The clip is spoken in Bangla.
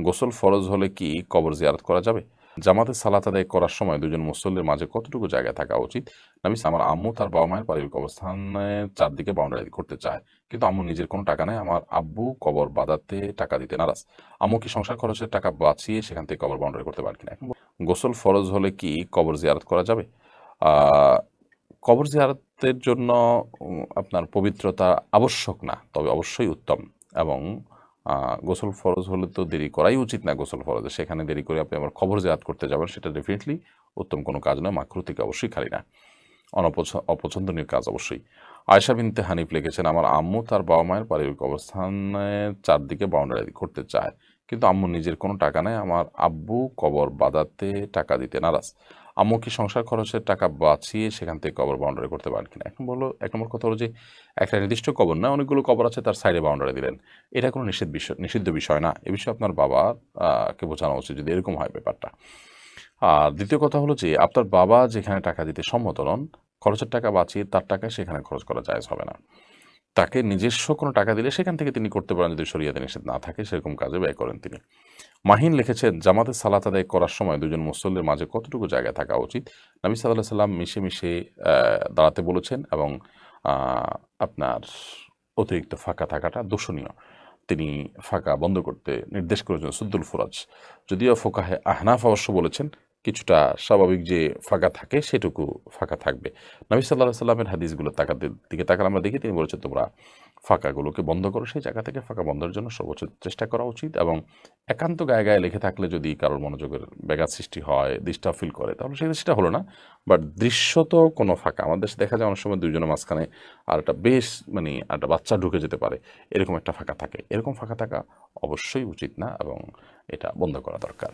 গোসল ফরজ হলে কি কবর জিয়ারত করা যাবে? জামাতে সালাত আদায় করার সময় দুজন মুসল্লির মাঝে কতটুকু জায়গা থাকা উচিত? আমার আম্মু তার বাবা মায়ের পারিবারিক অবস্থানের চারদিকে বাউন্ডারি করতে চায়, কিন্তু আম্মু নিজের কোনো টাকা নেই। আমার আব্বু কবর বাঁধাতে টাকা দিতে নারাজ। আম্মু কি সংসার খরচের টাকা বাঁচিয়ে সেখান থেকে কবর বাউন্ডারি করতে পারে কিনা? গোসল ফরজ হলে কি কবর জিয়ারত করা যাবে? আহ কবর জিয়ারতের জন্য আপনার পবিত্রতা আবশ্যক না, তবে অবশ্যই উত্তম। এবং গোসল ফরজ হলে তো দেরি করাই উচিত না। গোসল ফরজে সেখানে দেরি করে আপনি আবার কবর জিয়ারত করতে যাবেন, সেটা ডেফিনেটলি উত্তম কোনো কাজ নয়। মাকরুহ থেকে অবশ্যই খালি না, অপছন্দনীয় কাজ অবশ্যই। আয়েশা বিনতে হানিফ লিখেছেন, আমার আম্মু তার বাবা মায়ের পারিবারিক অবস্থানের চারদিকে বাউন্ডারি করতে চায়, কিন্তু আম্মু নিজের কোনো টাকা নেই। আমার আব্বু কবর বাঁধাতে টাকা দিতে নারাজ। আম্মু কি সংসার খরচের টাকা বাঁচিয়ে সেখান থেকে কবর বাউন্ডারি করতে পারেন কিনা? এখন বললো, এক নম্বর কথা হলো যে একটা নির্দিষ্ট কবর না, অনেকগুলো কবর আছে, তার সাইডে বাউন্ডারি দিলেন, এটা কোনো নিষিদ্ধ বিষয় না। এ বিষয়ে আপনার বাবা কে বোঝানো উচিত যদি এরকম হয় ব্যাপারটা। আর দ্বিতীয় কথা হলো যে আপনার বাবা যেখানে টাকা দিতে সম্মত নন, খরচের টাকা বাঁচিয়ে তার টাকায় সেখানে খরচ করা জায়েজ হবে না। তাকে নিজস্ব কোনো টাকা দিলে সেখান থেকে তিনি করতে পারেন, যদি শরিয়াতে নিষেধ না থাকে, সেরকম কাজে ব্যয় করেন তিনি। মাহিন লিখেছেন, জামাতে সালাত আদায় করার সময় দুজন মুসল্লির মাঝে কতটুকু জায়গা থাকা উচিত? নবী সাল্লাল্লাহু আলাইহি সাল্লাম মিশে মিশে দাঁড়াতে বলেছেন, এবং আপনার অতিরিক্ত ফাঁকা থাকাটা দূষণীয়। তিনি ফাঁকা বন্ধ করতে নির্দেশ করেছেন সুদ্দুল ফুরাজ। যদিও ফোকাহে আহনাফ অবশ্য বলেছেন কিছুটা স্বাভাবিক যে ফাঁকা থাকে সেটুকু ফাঁকা থাকবে। নবী সাল্লাল্লাহু আলাইহি সাল্লামের হাদিসগুলো দিকে তাকালে আমরা দেখি তিনি বলেছেন, তোমরা ফাঁকাগুলোকে বন্ধ করো, সেই জায়গা থেকে ফাঁকা বন্ধের জন্য সর্বোচ্চ চেষ্টা করা উচিত। এবং একান্ত গায়ে গায়ে লেখে থাকলে যদি কারোর মনোযোগের ব্যাঘাত সৃষ্টি হয়, ডিস্টার্ব ফিল করে, তাহলে সেই জিনিসটা হলো না। বাট দৃশ্যত কোনো ফাঁকা, আমাদের দেশে দেখা যায় অনেক সময় দুইজনের মাঝখানে আর একটা বেশ একটা বাচ্চা ঢুকে যেতে পারে, এরকম একটা ফাঁকা থাকে। এরকম ফাঁকা থাকা অবশ্যই উচিত না, এবং এটা বন্ধ করা দরকার।